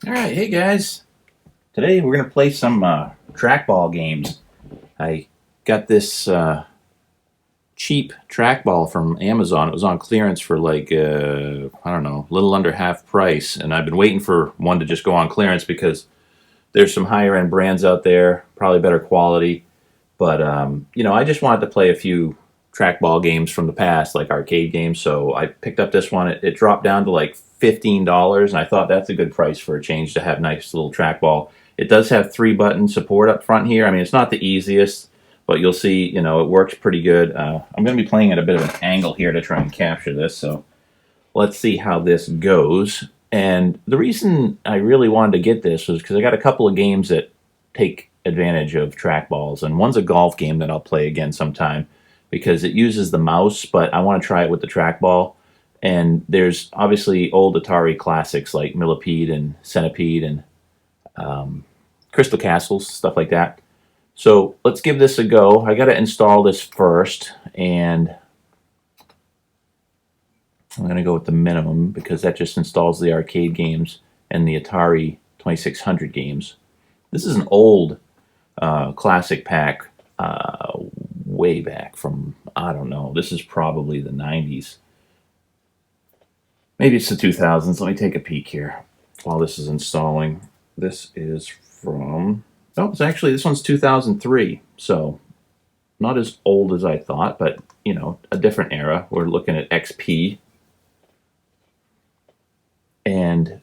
Alright, hey guys. Today we're going to play some trackball games. I got this cheap trackball from Amazon. It was on clearance for like, I don't know, a little under half price. And I've been waiting for one to just go on clearance because there's some higher end brands out there, probably better quality. But, I just wanted to play a few trackball games from the past, like arcade games. So I picked up this one. It dropped down to like $15, and I thought that's a good price for a change to have nice little trackball. It does have 3-button support up front here. I mean, it's not the easiest, but you'll see, it works pretty good. I'm going to be playing at a bit of an angle here to try and capture this, so let's see how this goes. And the reason I really wanted to get this was because I got a couple of games that take advantage of trackballs, and one's a golf game that I'll play again sometime because it uses the mouse, but I want to try it with the trackball. And there's obviously old Atari classics like Millipede and Centipede and Crystal Castles, stuff like that. So let's give this a go. I got to install this first, and I'm going to go with the minimum because that just installs the arcade games and the Atari 2600 games. This is an old classic pack way back from, I don't know, this is probably the 90s. Maybe it's the 2000s. Let me take a peek here while this is installing. This is from, it's actually, this one's 2003. So not as old as I thought, but, a different era. We're looking at XP. And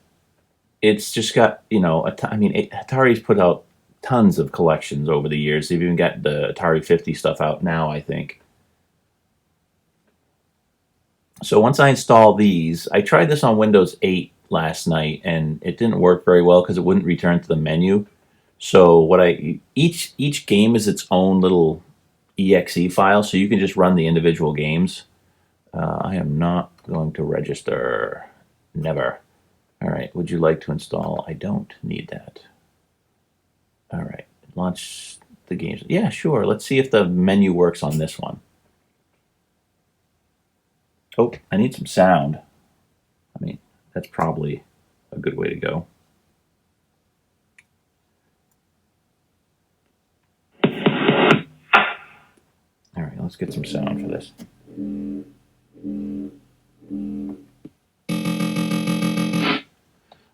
it's just got, Atari's put out tons of collections over the years. They've even got the Atari 50 stuff out now, I think. So once I install these, I tried this on Windows 8 last night, and it didn't work very well because it wouldn't return to the menu. So each game is its own little exe file, so you can just run the individual games. I am not going to register. Never. All right, would you like to install? I don't need that. All right, launch the games. Yeah, sure. Let's see if the menu works on this one. Oh, I need some sound. I mean, that's probably a good way to go. All right, let's get some sound for this.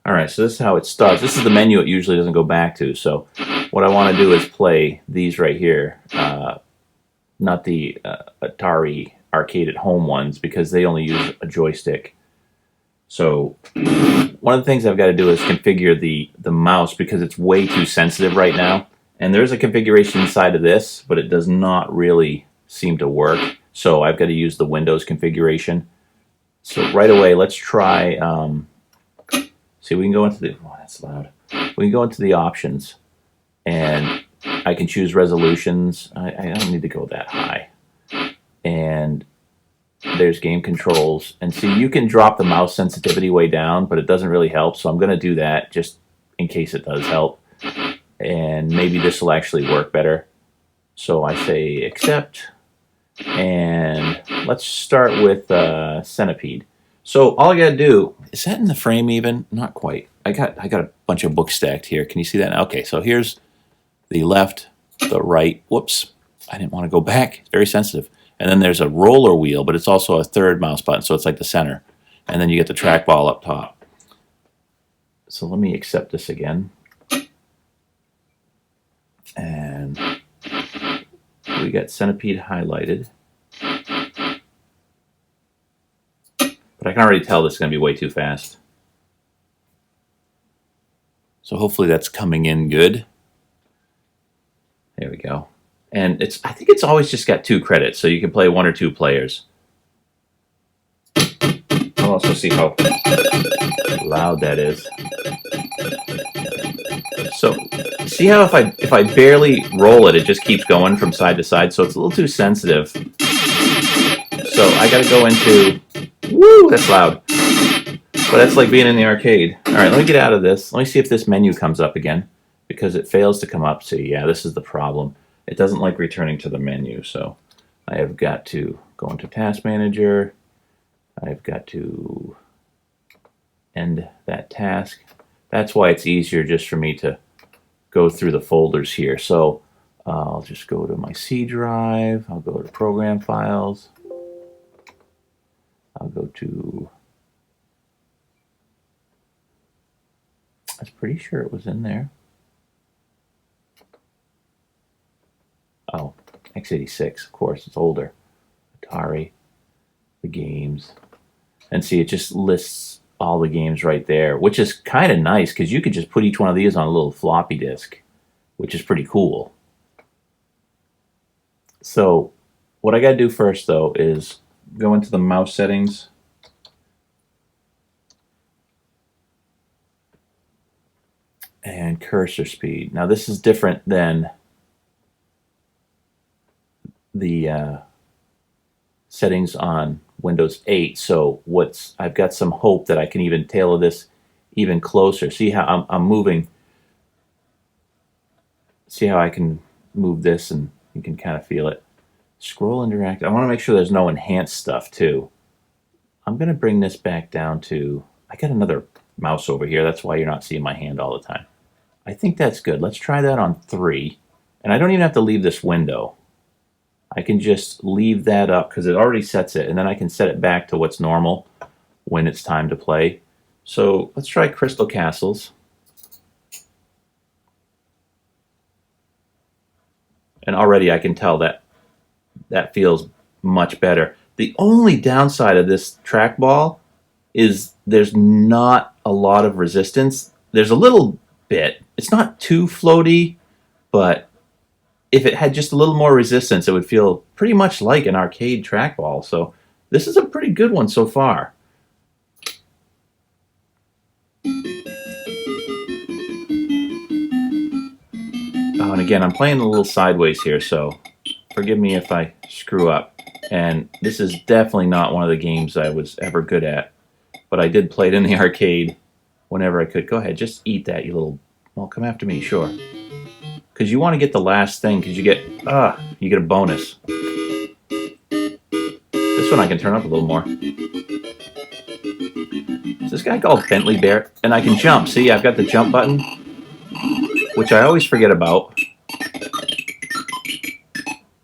All right, so this is how it starts. This is the menu it usually doesn't go back to. So what I want to do is play these right here, not the Atari arcade at home ones because they only use a joystick. So one of the things I've got to do is configure the mouse because it's way too sensitive right now. And there's a configuration inside of this, but it does not really seem to work. So I've got to use the Windows configuration. So right away, let's try... see, we can go into the... Oh, that's loud. We can go into the options, and I can choose resolutions. I don't need to go that high. And there's game controls. And see, you can drop the mouse sensitivity way down, but it doesn't really help. So I'm going to do that just in case it does help. And maybe this will actually work better. So I say accept. And let's start with Centipede. So all I got to do, is that in the frame even? Not quite. I got a bunch of books stacked here. Can you see that now? Okay, so here's the left, the right. Whoops, I didn't want to go back. It's very sensitive. And then there's a roller wheel, but it's also a third mouse button, so it's like the center. And then you get the trackball up top. So let me accept this again. And we got Centipede highlighted. But I can already tell this is going to be way too fast. So hopefully that's coming in good. There we go. And I think it's always just got 2 credits, so you can play 1 or 2 players. I'll also see how loud that is. So see how if I barely roll it, it just keeps going from side to side, so it's a little too sensitive. So I got to go into... Woo, that's loud. But that's like being in the arcade. All right, let me get out of this. Let me see if this menu comes up again, because it fails to come up. See, yeah, this is the problem. It doesn't like returning to the menu, so I have got to go into Task Manager. I've got to end that task. That's why it's easier just for me to go through the folders here. So I'll just go to my C drive. I'll go to program files. I'll go to, I was pretty sure it was in there. Oh, x86, of course, it's older. Atari, the games. And see, it just lists all the games right there, which is kind of nice because you could just put each one of these on a little floppy disk, which is pretty cool. So what I got to do first, though, is go into the mouse settings. And cursor speed. Now this is different than the settings on Windows 8. So I've got some hope that I can even tailor this even closer. See how I'm moving. See how I can move this and you can kind of feel it. Scroll interact. I want to make sure there's no enhanced stuff too. I'm going to bring this back down to, I got another mouse over here. That's why you're not seeing my hand all the time. I think that's good. Let's try that on 3. And I don't even have to leave this window. I can just leave that up because it already sets it, and then I can set it back to what's normal when it's time to play. So let's try Crystal Castles. And already I can tell that that feels much better. The only downside of this trackball is there's not a lot of resistance. There's a little bit. It's not too floaty, but if it had just a little more resistance, it would feel pretty much like an arcade trackball. So this is a pretty good one so far. Oh, and again, I'm playing a little sideways here, so forgive me if I screw up. And this is definitely not one of the games I was ever good at, but I did play it in the arcade whenever I could. Go ahead, just eat that, you little... Well, come after me, sure. Because you want to get the last thing, because you get a bonus. This one I can turn up a little more. Is this guy called Bentley Bear? And I can jump. See, I've got the jump button, which I always forget about.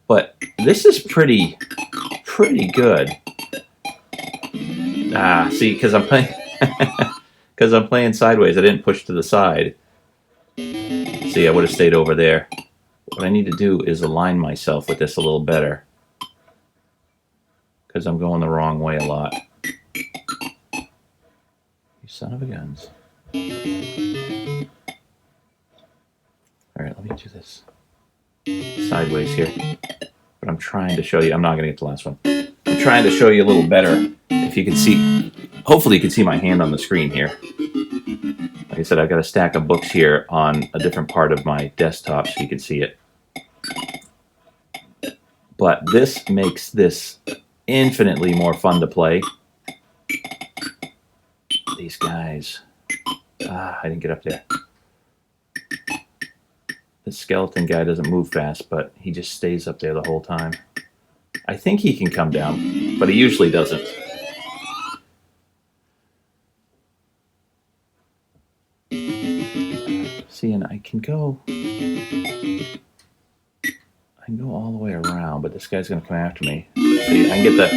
But this is pretty good. See, because I'm playing because I'm playing sideways, I didn't push to the side. See, I would have stayed over there. What I need to do is align myself with this a little better, because I'm going the wrong way a lot. You son of a guns. Alright, let me do this sideways here. But I'm trying to show you, I'm not going to get the last one. I'm trying to show you a little better. If you can see, hopefully you can see my hand on the screen here. Like I said, I've got a stack of books here on a different part of my desktop so you can see it. But this makes this infinitely more fun to play. These guys. I didn't get up there. The skeleton guy doesn't move fast, but he just stays up there the whole time. I think he can come down, but he usually doesn't. See, and I can go all the way around, but this guy's going to come after me. See, I can get the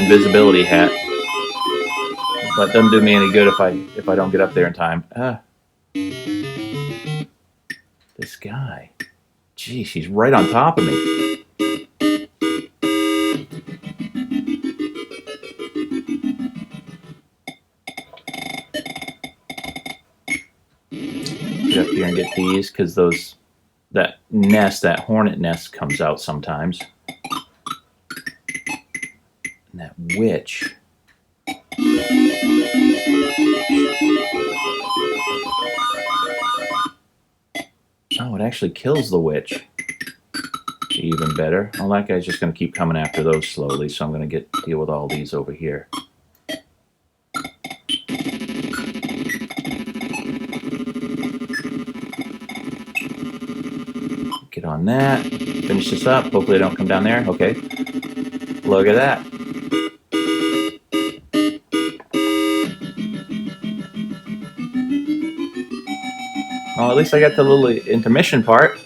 invisibility hat, but it doesn't do me any good if I don't get up there in time. This guy. Geez, he's right on top of me. Get up here and get these, because that hornet nest comes out sometimes. And that witch. Oh, it actually kills the witch. Even better. Well, that guy's just going to keep coming after those slowly, so I'm going to deal with all these over here. Get on that. Finish this up. Hopefully they don't come down there. Okay. Look at that. Well, at least I got the little intermission part.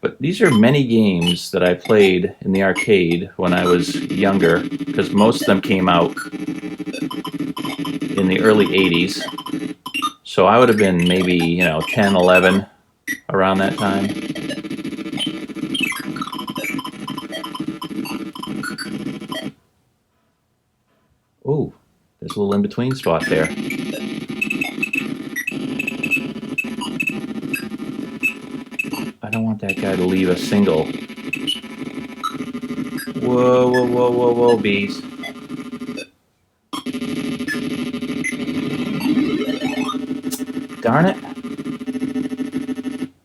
But these are many games that I played in the arcade when I was younger, because most of them came out in the early 80s. So I would have been maybe, you know, 10, 11, around that time. Ooh, there's a little in-between spot there. I don't want that guy to leave a single. Whoa, whoa, whoa, whoa, whoa, bees. Darn it.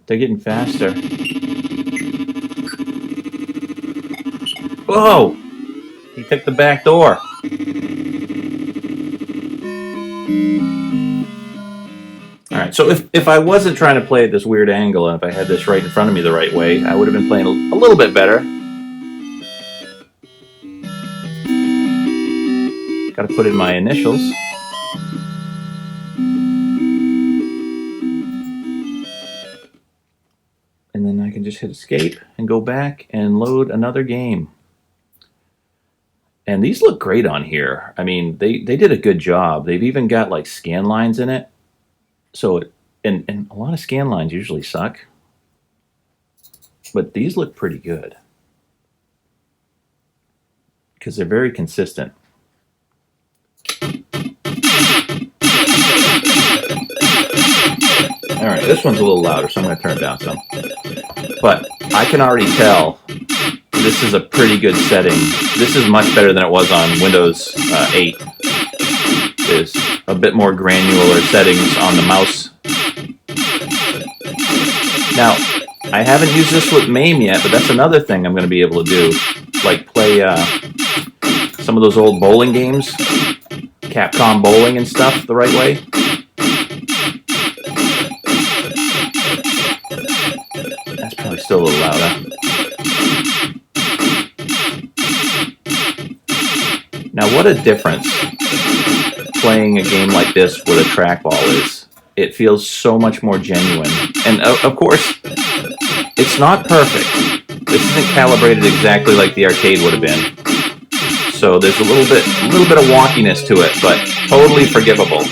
They're getting faster. Whoa! He took the back door. Alright, so if I wasn't trying to play at this weird angle, and if I had this right in front of me the right way, I would have been playing a little bit better. Gotta put in my initials. And then I can just hit escape and go back and load another game. And these look great on here. I mean, they did a good job. They've even got like scan lines in it. So, and a lot of scan lines usually suck. But these look pretty good. Because they're very consistent. Alright, this one's a little louder, so I'm going to turn it down some. But I can already tell this is a pretty good setting. This is much better than it was on Windows 8. There's a bit more granular settings on the mouse. Now, I haven't used this with MAME yet, but that's another thing I'm going to be able to do. Like play some of those old bowling games, Capcom bowling and stuff the right way. That's probably still a little louder. Now, what a difference playing a game like this with a trackball is. It feels so much more genuine. And of course, it's not perfect. This isn't calibrated exactly like the arcade would have been. So there's a little bit of wonkiness to it, but totally forgivable.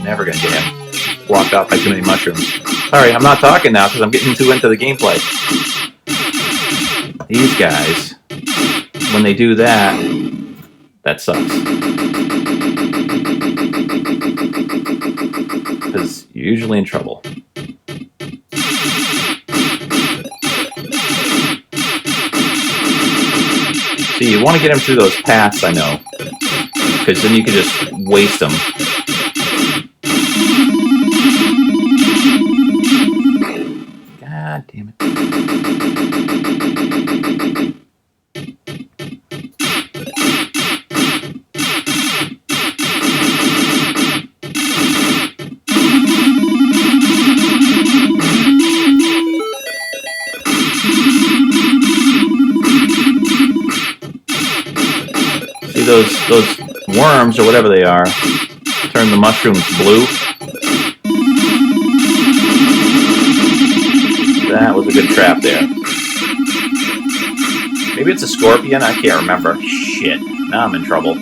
Never gonna get him. Walked off by too many mushrooms. Sorry, I'm not talking now because I'm getting too into the gameplay. These guys, when they do that, that sucks. Because you're usually in trouble. See, you want to get them through those paths, I know. Because then you can just waste them. God damn it. See those worms or whatever they are turn the mushrooms blue. That was a good trap there. Maybe it's a scorpion? I can't remember. Shit. Now I'm in trouble.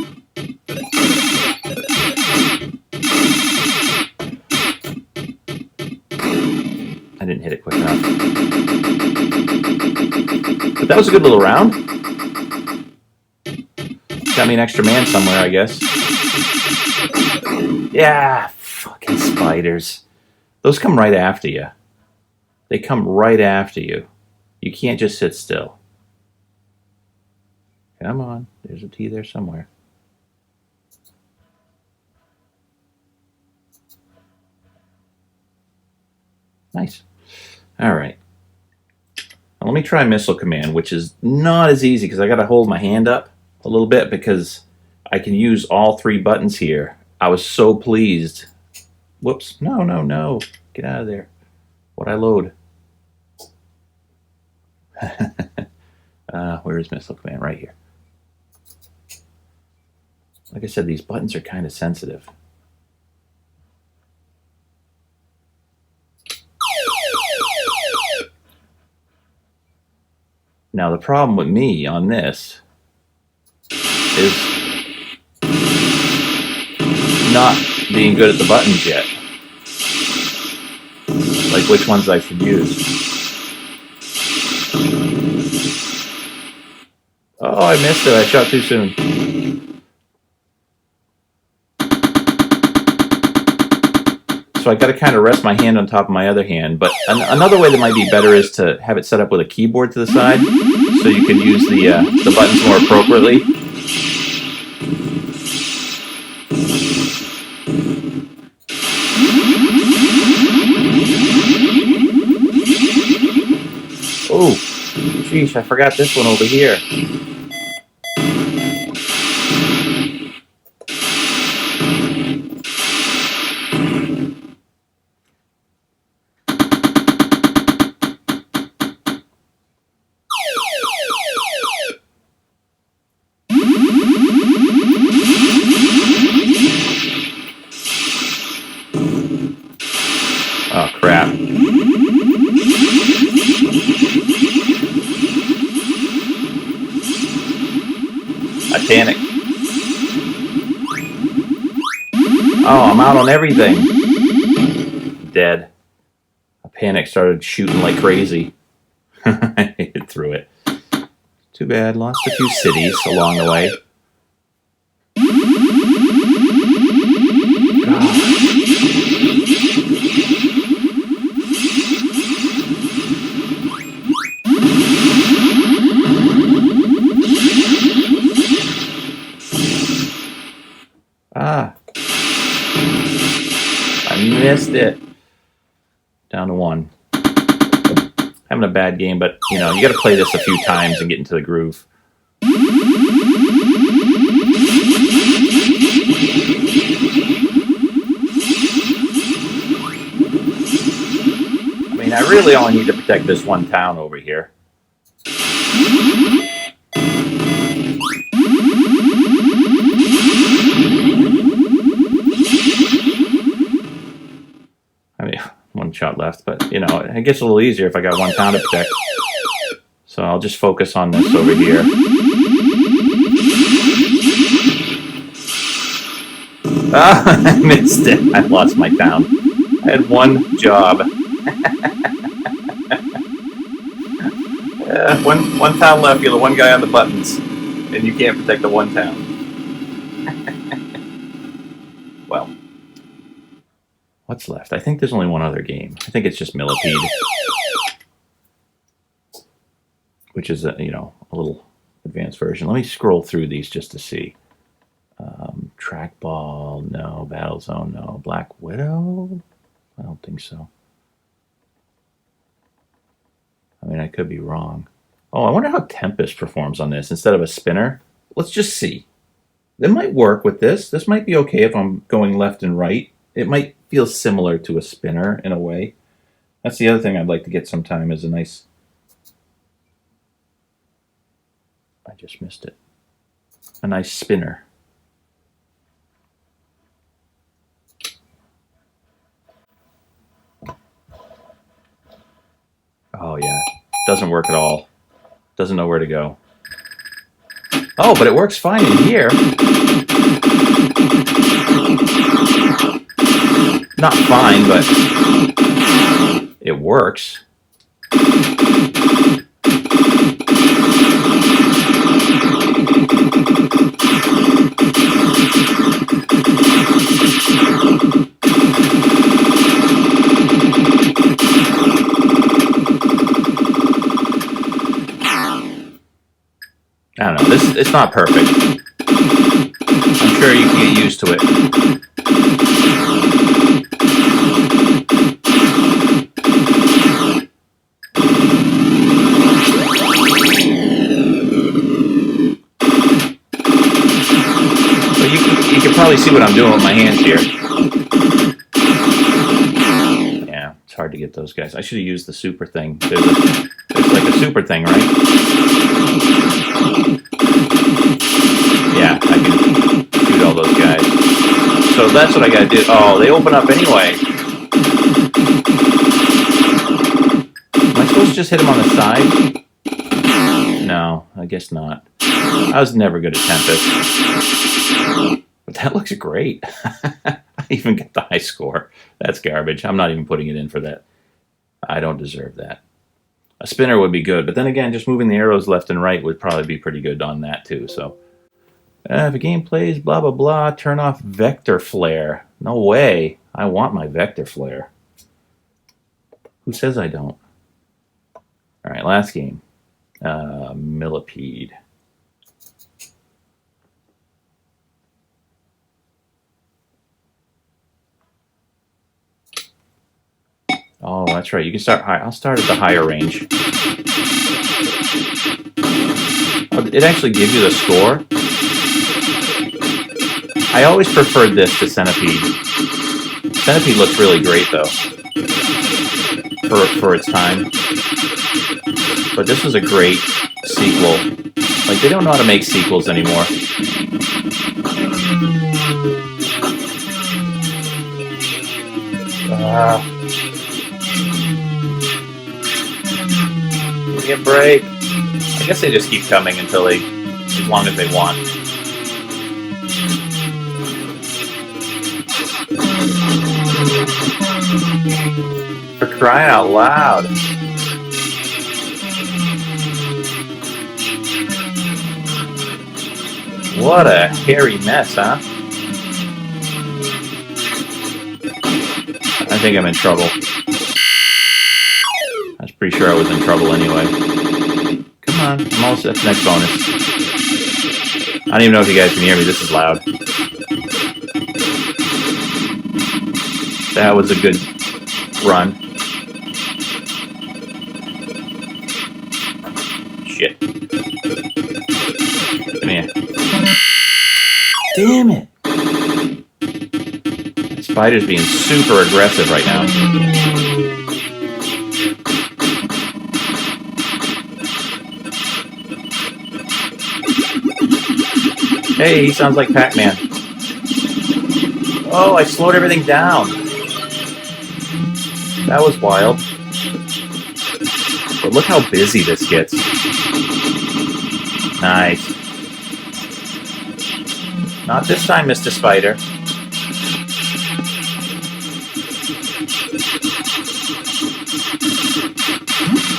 I didn't hit it quick enough. But that was a good little round. Got me an extra man somewhere, I guess. Yeah, fucking spiders. Those come right after you. They come right after you. You can't just sit still. Come on. There's a T there somewhere. Nice. All right. Now let me try Missile Command, which is not as easy because I got to hold my hand up a little bit because I can use all three buttons here I was so pleased. Whoops. No, no, no. Get out of there. What'd I load? Where is Missile Command? Right here. Like I said, these buttons are kind of sensitive. Now the problem with me on this is not being good at the buttons yet. Like which ones I should use. Oh, I missed it. I shot too soon. So I got to kind of rest my hand on top of my other hand. But another way that might be better is to have it set up with a keyboard to the side, so you can use the buttons more appropriately. Oh, geez, I forgot this one over here. Oh, crap. I panicked. Oh, I'm out on everything. Dead. I panicked, started shooting like crazy. I hit through it. Too bad, lost a few cities along the way. Ah. I missed it. Down to one. Having a bad game, but you know, you got to play this a few times and get into the groove. I mean, I really only need to protect this one town over here. I mean, one shot left, but you know, it gets a little easier if I got one town to protect. So I'll just focus on this over here. Ah, I missed it. I lost my town. I had one job. One town left. You're the one guy on the buttons, and you can't protect the one town. Well, what's left? I think there's only one other game. I think it's just Millipede, which is a little advanced version. Let me scroll through these just to see. Trackball, no. Battlezone, no. Black Widow? I don't think so. I mean, I could be wrong. Oh, I wonder how Tempest performs on this instead of a spinner. Let's just see. It might work with this. This might be okay if I'm going left and right. It might feel similar to a spinner in a way. That's the other thing I'd like to get sometime is a nice... I just missed it. A nice spinner. Oh yeah, doesn't work at all. Doesn't know where to go. Oh, but it works fine in here. Not fine, but it works. I don't know, it's not perfect. I'm sure you can get used to it. So you can probably probably see what I'm doing with my hands here. Yeah, it's hard to get those guys. I should have used the super thing. There's like a super thing, right? Yeah, I can shoot all those guys. So that's what I gotta do. Oh, they open up anyway. Am I supposed to just hit them on the side? No, I guess not. I was never good at Tempest. But that looks great. I even get the high score. That's garbage. I'm not even putting it in for that. I don't deserve that. A spinner would be good, but then again, just moving the arrows left and right would probably be pretty good on that too. So, if a game plays blah blah blah, turn off vector flare. No way. I want my vector flare. Who says I don't? All right, last game. Millipede. Oh, that's right. You can start high. I'll start at the higher range. Oh, it actually gives you the score. I always preferred this to Centipede. Centipede looks really great though, for its time. But this was a great sequel. Like, they don't know how to make sequels anymore. Give me a break. I guess they just keep coming until as long as they want. For crying out loud. What a hairy mess, huh? I think I'm in trouble. I was pretty sure I was in trouble anyway. Come on, I'm almost at the next bonus. I don't even know if you guys can hear me. This is loud. That was a good run. Shit. Come here. Damn it! That spider's being super aggressive right now. Hey, he sounds like Pac-Man. Oh, I slowed everything down. That was wild. But look how busy this gets. Nice. Not this time, Mr. Spider.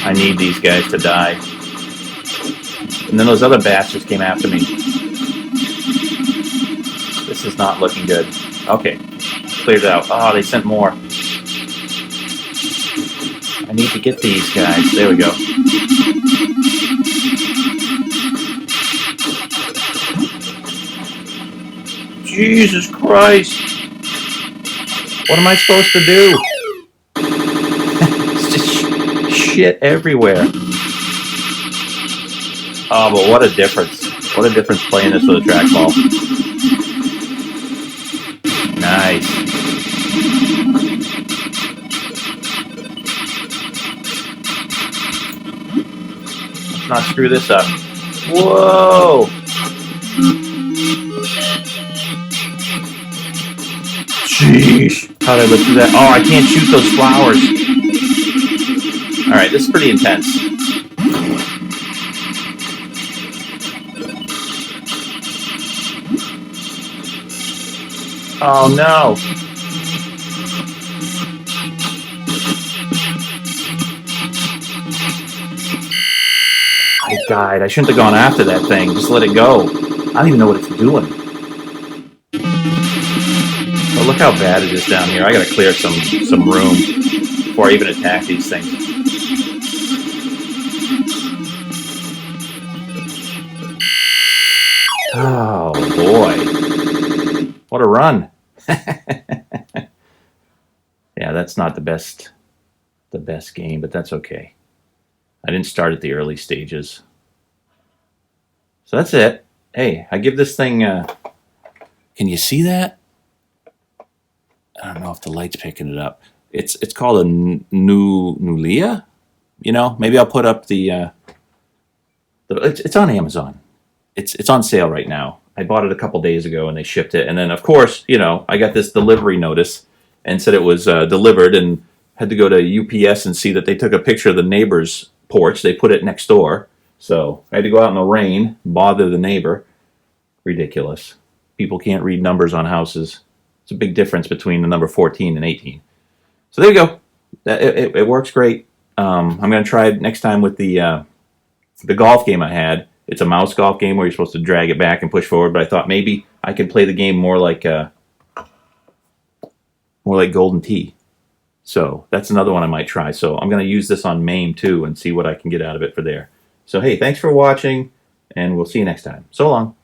I need these guys to die. And then those other bastards came after me. This is not looking good. Okay. Cleared it out. Oh, they sent more. I need to get these guys. There we go. Jesus Christ! What am I supposed to do? It's just shit everywhere. Oh, but what a difference. What a difference playing this with a trackball. Nice. Let's not screw this up. Whoa! Sheesh. How did I look through that? Oh, I can't shoot those flowers. Alright, this is pretty intense. Oh no. I died. I shouldn't have gone after that thing. Just let it go. I don't even know what it's doing. But look how bad it is down here. I gotta clear some room before I even attack these things. Oh boy. What a run. Yeah, that's not the best game, but that's okay. I didn't start at the early stages. So that's it. Hey, I give this thing Can you see that? I don't know if the light's picking it up. It's called a Nulia. You know, maybe I'll put up it's on Amazon. It's on sale right now. I bought it a couple days ago and they shipped it. And then of course, you know, I got this delivery notice and said it was delivered, and had to go to UPS and see that they took a picture of the neighbor's porch. They put it next door. So I had to go out in the rain, bother the neighbor. Ridiculous. People can't read numbers on houses. It's a big difference between the number 14 and 18. So there you go. It works great. I'm going to try it next time with the golf game I had. It's a mouse golf game where you're supposed to drag it back and push forward, but I thought maybe I could play the game more like Golden Tee. So that's another one I might try. So I'm going to use this on MAME too and see what I can get out of it for there. So hey, thanks for watching, and we'll see you next time. So long.